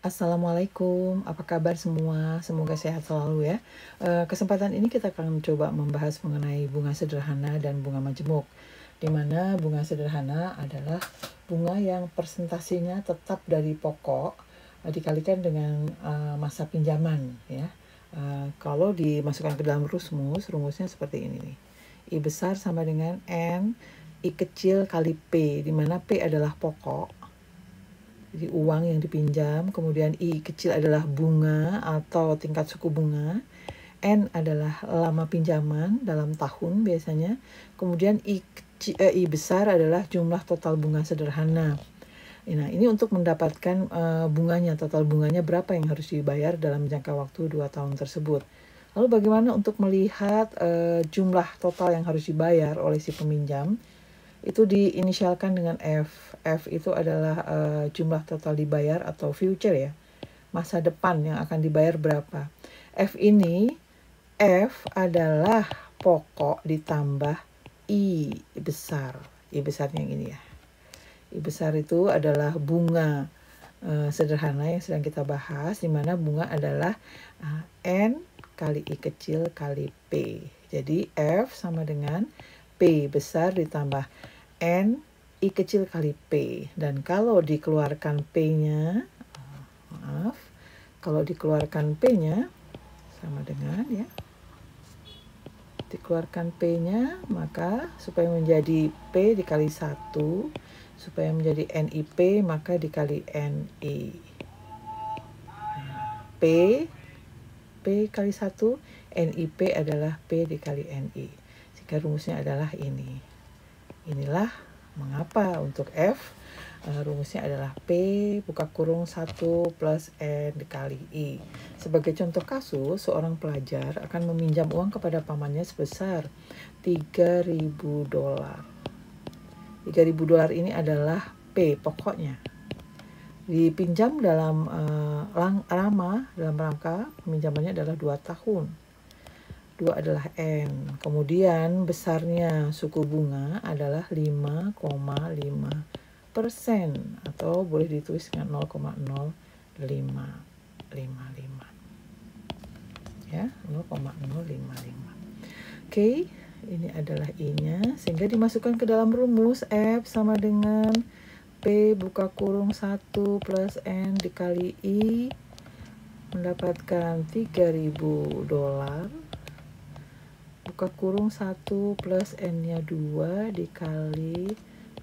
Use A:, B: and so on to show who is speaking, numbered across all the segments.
A: Assalamualaikum, apa kabar semua? Semoga sehat selalu ya. Kesempatan ini kita akan coba membahas mengenai bunga sederhana dan bunga majemuk. Di mana bunga sederhana adalah bunga yang persentasinya tetap dari pokok dikalikan dengan masa pinjaman ya. Kalau dimasukkan ke dalam rumusnya seperti ini nih. I besar sama dengan N, I kecil kali P, di mana P adalah pokok. Jadi uang yang dipinjam, kemudian I kecil adalah bunga atau tingkat suku bunga, N adalah lama pinjaman dalam tahun biasanya, kemudian I besar adalah jumlah total bunga sederhana. Nah, ini untuk mendapatkan bunganya, total bunganya berapa yang harus dibayar dalam jangka waktu 2 tahun tersebut. Lalu bagaimana untuk melihat jumlah total yang harus dibayar oleh si peminjam? Itu diinisialkan dengan F. F itu adalah jumlah total dibayar atau future ya. Masa depan yang akan dibayar berapa. F adalah pokok ditambah I besar. I besarnya yang ini ya. I besar itu adalah bunga sederhana yang sedang kita bahas, di mana bunga adalah N kali I kecil kali P. Jadi F sama dengan P besar ditambah N I kecil kali P. Dan kalau dikeluarkan P-nya, kalau dikeluarkan P-nya sama dengan ya, dikeluarkan P-nya, maka supaya menjadi P dikali 1, supaya menjadi NIP maka dikali NI. P kali 1, NIP adalah P dikali NI. Sehingga rumusnya adalah ini. Inilah mengapa untuk F rumusnya adalah P buka kurung 1 plus N dikali I. Sebagai contoh kasus, seorang pelajar akan meminjam uang kepada pamannya sebesar $3.000. $3.000 ini adalah P pokoknya. Dipinjam dalam dalam rangka peminjamannya adalah 2 tahun. 2 adalah N. Kemudian besarnya suku bunga adalah 5,5% atau boleh ditulis dengan 0,0555. Ya, 0,055. Oke, ini adalah I-nya sehingga dimasukkan ke dalam rumus F sama dengan P buka kurung 1 plus N dikali I mendapatkan $3.000 buka kurung 1 plus N-nya 2 dikali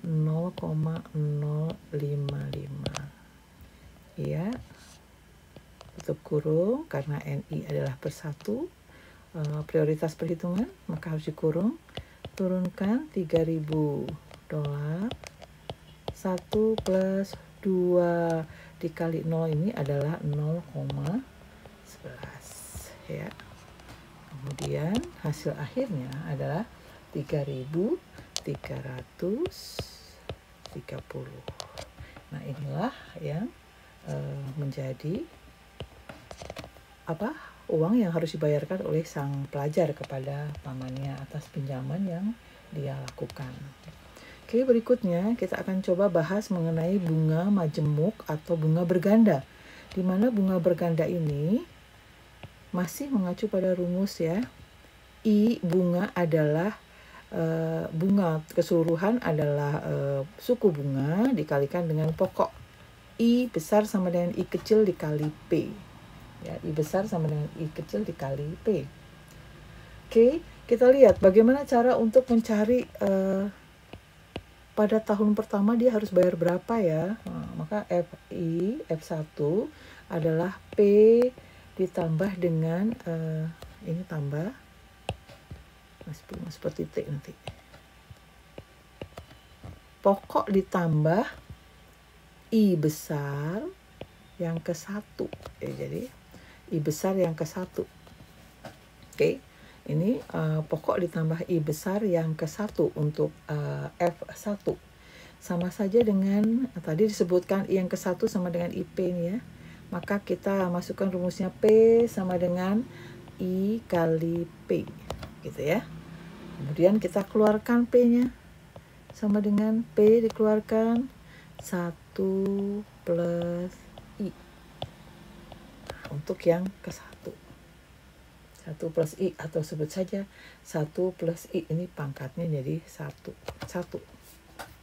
A: 0,055. Ya, tutup kurung karena NI adalah persatu, prioritas perhitungan, maka harus dikurung. Turunkan $3.000. 1 plus 2 dikali 0 ini adalah 0,11 ya. Kemudian hasil akhirnya adalah 3.330. Nah, inilah yang menjadi uang yang harus dibayarkan oleh sang pelajar kepada pamannya atas pinjaman yang dia lakukan. Oke, berikutnya kita akan coba bahas mengenai bunga majemuk atau bunga berganda. Di mana bunga berganda ini masih mengacu pada rumus ya. I bunga adalah bunga keseluruhan adalah suku bunga dikalikan dengan pokok. I besar sama dengan I kecil dikali P. Ya, I besar sama dengan I kecil dikali P. Oke, kita lihat bagaimana cara untuk mencari pada tahun pertama dia harus bayar berapa ya. Maka F1 adalah P ditambah dengan ini tambah seperti T nanti. Pokok ditambah I besar yang ke-1. Jadi I besar yang ke-1. Oke. Ini pokok ditambah I besar yang ke-1 untuk F1. Sama saja dengan tadi disebutkan I yang ke-1 sama dengan IP ini ya. Maka kita masukkan rumusnya P sama dengan I kali P. Gitu ya. Kemudian kita keluarkan P-nya. Sama dengan P dikeluarkan 1 plus I. untuk yang ke-1. 1 plus I atau sebut saja 1 plus I, ini pangkatnya jadi 1.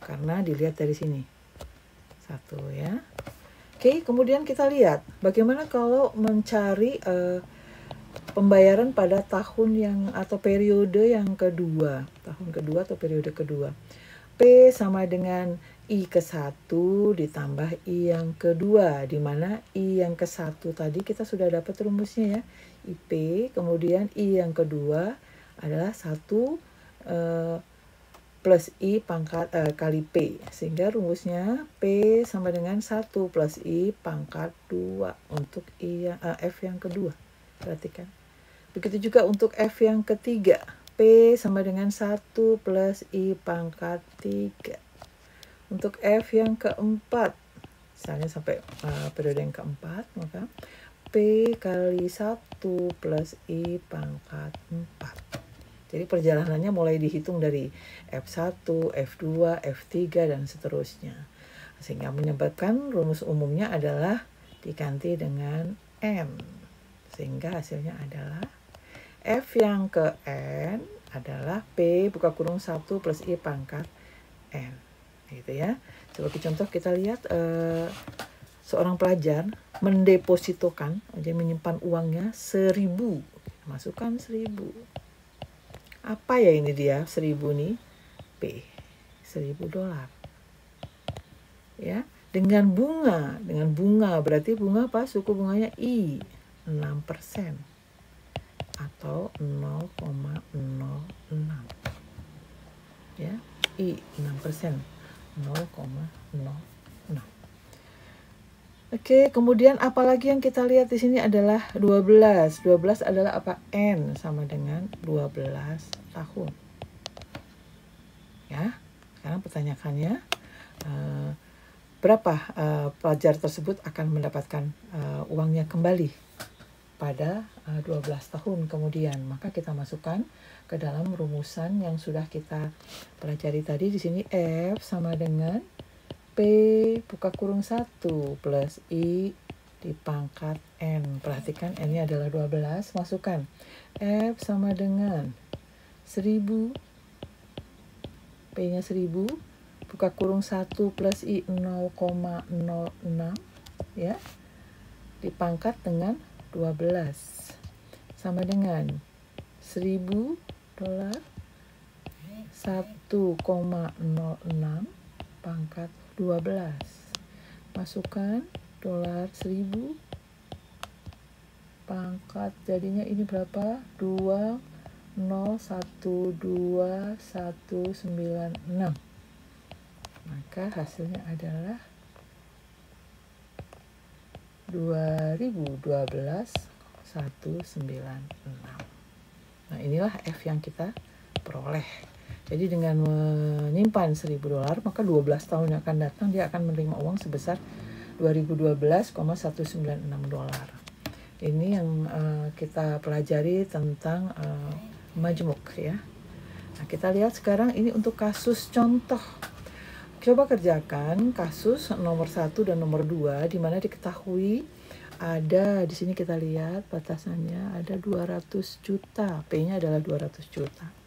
A: Karena dilihat dari sini. 1 ya. Oke, kemudian kita lihat bagaimana kalau mencari pembayaran pada tahun yang atau periode yang kedua. Tahun kedua atau periode kedua. P sama dengan I ke-1 ditambah I yang kedua, di mana I yang ke-1 tadi kita sudah dapat rumusnya ya. IP, kemudian I yang kedua adalah 1 plus I pangkat kali P. Sehingga rumusnya P sama dengan 1 plus I pangkat 2 untuk F yang kedua. Perhatikan. Begitu juga untuk F yang ketiga. P sama dengan 1 plus I pangkat 3. Untuk F yang keempat, misalnya sampai periode yang keempat, maka P kali 1 plus I pangkat 4. Jadi perjalanannya mulai dihitung dari F1, F2, F3, dan seterusnya. Sehingga menyebabkan rumus umumnya adalah diganti dengan N. Sehingga hasilnya adalah F yang ke N adalah P buka kurung 1 plus I pangkat N. Gitu ya. Sebagai contoh kita lihat seorang pelajar mendepositokan, jadi menyimpan uangnya 1.000. Masukkan 1.000. Apa ya ini dia 1.000 nih? P. $1.000. Ya, dengan bunga berarti bunga apa? Suku bunganya I 6% atau 0,06. Ya, I 6%. 0,06. Oke, kemudian apalagi yang kita lihat di sini adalah 12. 12 adalah apa? N sama dengan 12 tahun. Ya, sekarang pertanyaannya berapa pelajar tersebut akan mendapatkan uangnya kembali pada 12 tahun kemudian. Maka kita masukkan ke dalam rumusan yang sudah kita pelajari tadi. Di sini F sama dengan P buka kurung 1 plus I dipangkat N. Perhatikan N-nya adalah 12. Masukkan F sama dengan 1.000. P-nya 1.000. Buka kurung 1 plus I 0,06. Ya. Dipangkat dengan 12. Sama dengan $1.000 1,06 pangkat 12. Masukkan $1.000 pangkat, jadinya ini berapa? 2012196. Maka hasilnya adalah 2012,196. Nah, inilah F yang kita peroleh. Jadi dengan menyimpan $1.000, maka 12 tahun yang akan datang dia akan menerima uang sebesar $2012,196. Ini yang kita pelajari tentang majmuk ya. Nah, kita lihat sekarang ini untuk kasus contoh. Coba kerjakan kasus nomor 1 dan nomor 2 di mana diketahui ada di sini, kita lihat batasannya ada 200 juta. P-nya adalah 200 juta.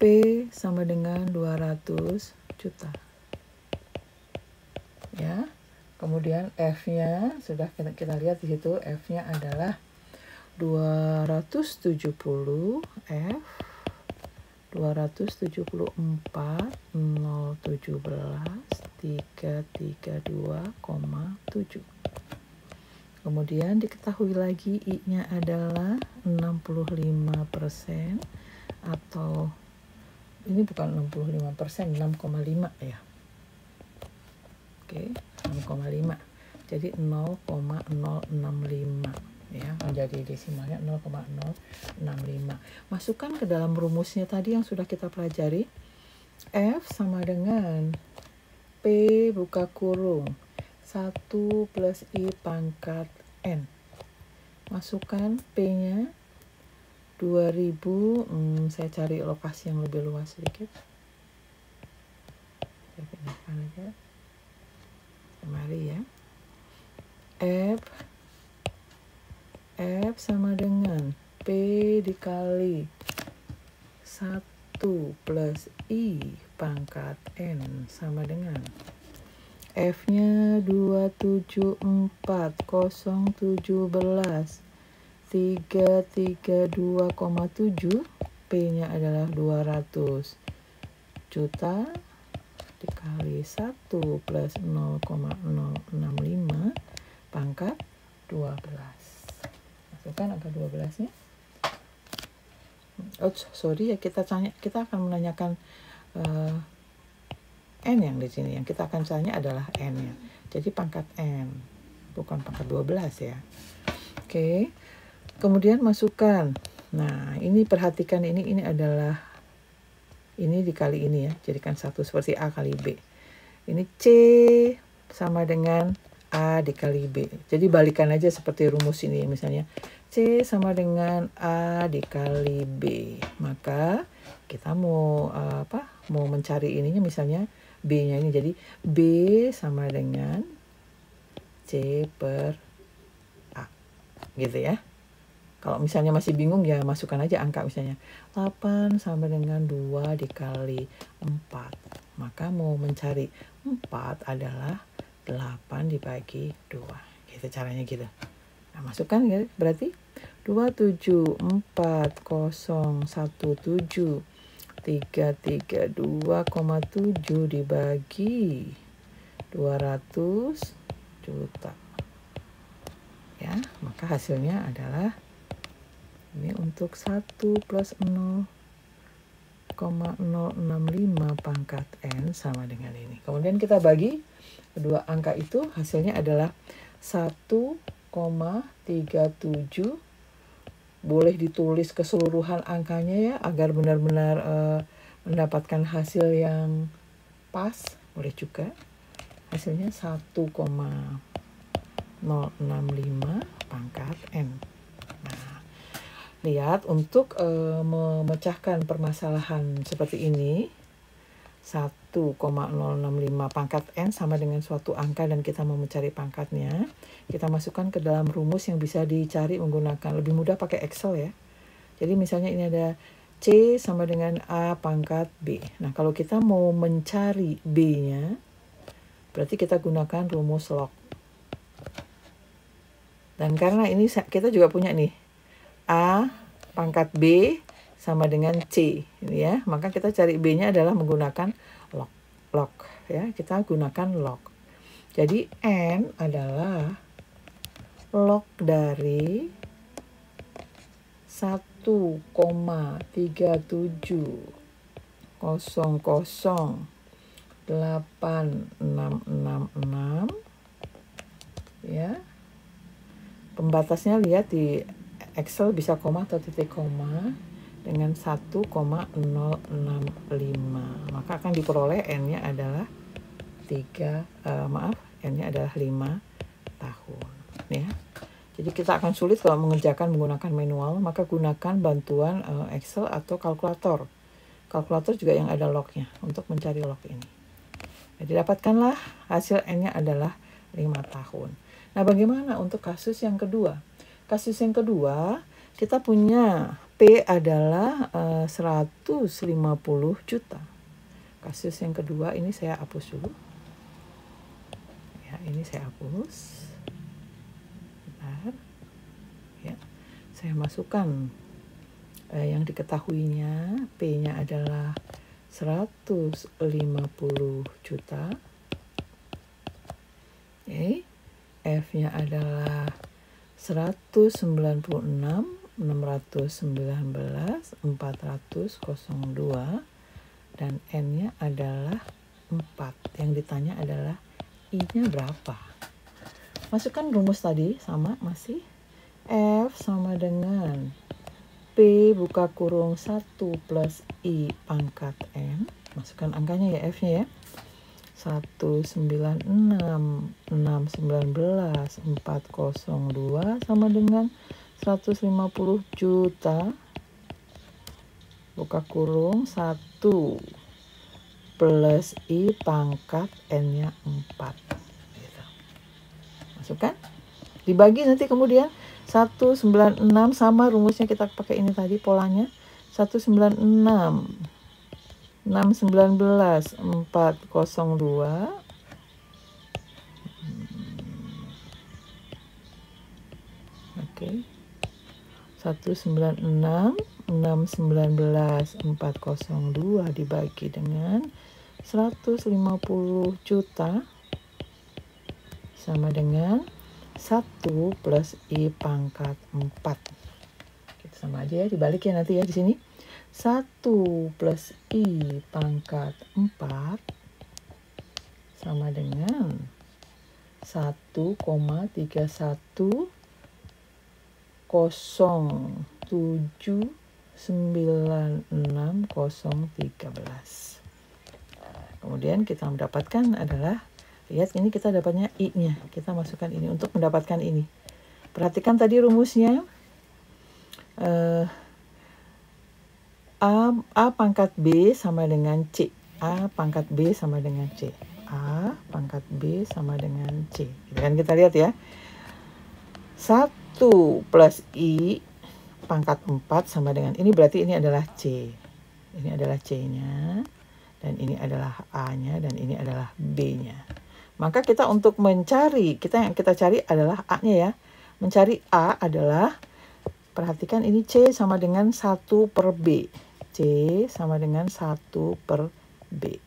A: P sama dengan 200 juta. Ya. Kemudian F-nya sudah kita lihat di situ, F-nya adalah 270 F 274 017 332,7. Kemudian diketahui lagi I-nya adalah 65% atau ini bukan 65%, 6,5 ya. Oke, 6,5. Jadi 0,065 ya, menjadi desimalnya 0,065. Masukkan ke dalam rumusnya tadi yang sudah kita pelajari. F sama dengan P buka kurung 1 plus I pangkat N. Masukkan P-nya 2000. Saya cari lokasi yang lebih luas sedikit. Saya pindahkan aja. Mari ya. F F sama dengan P dikali 1 plus I pangkat N sama dengan F-nya 274017 332,7, P-nya adalah 200 juta dikali 1 plus 0,065 pangkat 12. Masukkan angka 12-nya. Oh, sorry ya, kita akan menanyakan N yang di sini. Yang kita akan tanya adalah N-nya. Jadi pangkat N, bukan pangkat 12 ya. Oke. Kemudian masukkan. Nah, ini perhatikan ini adalah ini dikali ini ya. Jadikan satu seperti A kali B. Ini C sama dengan A dikali B. Jadi balikan aja seperti rumus ini misalnya. C sama dengan A dikali B. Maka kita mau mau mencari ininya misalnya B-nya ini. Jadi B sama dengan C per A. Gitu ya. Kalau misalnya masih bingung ya masukkan aja angka misalnya 8 sama dengan 2 dikali 4. Maka mau mencari 4 adalah 8 dibagi 2. Gitu caranya gitu. Nah, masukkan ya, berarti 274,017,332,7 dibagi 200 juta. Ya, maka hasilnya adalah ini untuk 1 plus 0,065 pangkat N sama dengan ini. Kemudian kita bagi kedua angka itu, hasilnya adalah 1,37. Boleh ditulis keseluruhan angkanya ya, agar benar-benar mendapatkan hasil yang pas. Boleh juga. Hasilnya 1,065 pangkat N. Nah, lihat untuk memecahkan permasalahan seperti ini 1,065 pangkat N sama dengan suatu angka dan kita mau mencari pangkatnya, kita masukkan ke dalam rumus yang bisa dicari menggunakan, lebih mudah pakai Excel ya. Jadi misalnya ini ada C sama dengan A pangkat B. Nah, kalau kita mau mencari B-nya, berarti kita gunakan rumus log. Dan karena ini kita juga punya nih A pangkat B sama dengan C ini ya, maka kita cari B-nya adalah menggunakan log ya, kita gunakan log. Jadi N adalah log dari 1,37008666 ya. Pembatasnya lihat di Excel bisa koma atau titik koma dengan 1,065. Maka akan diperoleh N-nya adalah N-nya adalah 5 tahun ya. Jadi kita akan sulit kalau mengerjakan menggunakan manual, maka gunakan bantuan Excel atau kalkulator. Kalkulator juga yang ada lognya untuk mencari log ini. Jadi dapatkanlah hasil N-nya adalah 5 tahun. Nah, bagaimana untuk kasus yang kedua? Kasus yang kedua, kita punya P adalah 150 juta. Kasus yang kedua ini saya hapus dulu. Ya, ini saya hapus. Bentar. Ya, saya masukkan yang diketahuinya, P-nya adalah 150 juta. Oke. F-nya adalah 196.619.402 dan N-nya adalah 4. Yang ditanya adalah I-nya berapa? Masukkan rumus tadi sama masih F sama dengan P buka kurung 1 plus I pangkat N. Masukkan angkanya ya, F-nya ya. 196.619.402 sama dengan 150 juta buka kurung 1 plus I pangkat N-nya 4 gitu. Masukkan, dibagi nanti kemudian 196 sama rumusnya kita pakai ini tadi polanya. 196 619 402 oke. 196 619 402 dibagi dengan 150 juta sama dengan 1 plus I pangkat 4. Kita sama aja ya, dibalik ya nanti ya di sini. 1 plus I pangkat 4 sama dengan 1,31796,013. Kemudian kita mendapatkan adalah, lihat ini kita dapatnya I-nya. Kita masukkan ini untuk mendapatkan ini. Perhatikan tadi rumusnya. A pangkat B sama dengan C. A pangkat B sama dengan C. A pangkat B sama dengan C. Kan kita lihat ya. 1 plus I pangkat 4 sama dengan, ini berarti ini adalah C. Ini adalah C-nya. Dan ini adalah A-nya. Dan ini adalah B-nya. Maka kita untuk mencari, yang kita cari adalah A-nya ya. Mencari A adalah, perhatikan ini C sama dengan 1 per B. C sama dengan 1 per B.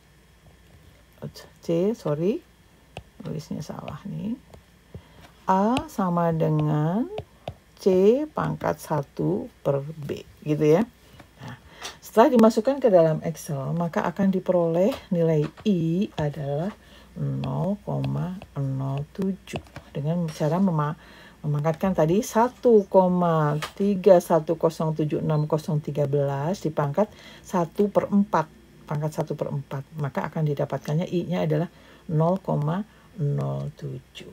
A: Tulisnya salah nih. A sama dengan C pangkat 1 per B. Gitu ya. Nah, setelah dimasukkan ke dalam Excel, maka akan diperoleh nilai I adalah 0,07. Dengan cara memangkatkan tadi 1,31076,013 dipangkat 1 per 4. Pangkat 1 per 4. Maka akan didapatkannya I-nya adalah 0,07.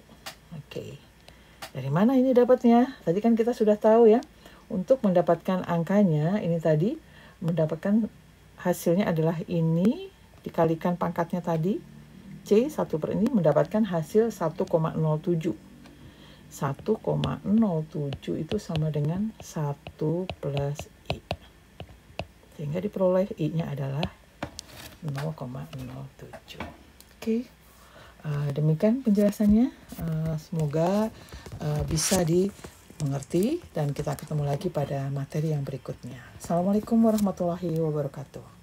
A: Oke. Dari mana ini dapatnya? Tadi kan kita sudah tahu ya. Untuk mendapatkan angkanya, ini tadi mendapatkan hasilnya adalah ini dikalikan pangkatnya tadi. C 1 per ini mendapatkan hasil 1,07. 1,07 itu sama dengan 1 plus I. Sehingga diperoleh I-nya adalah 0,07. Oke. Demikian penjelasannya. Semoga bisa dimengerti dan kita ketemu lagi pada materi yang berikutnya. Assalamualaikum warahmatullahi wabarakatuh.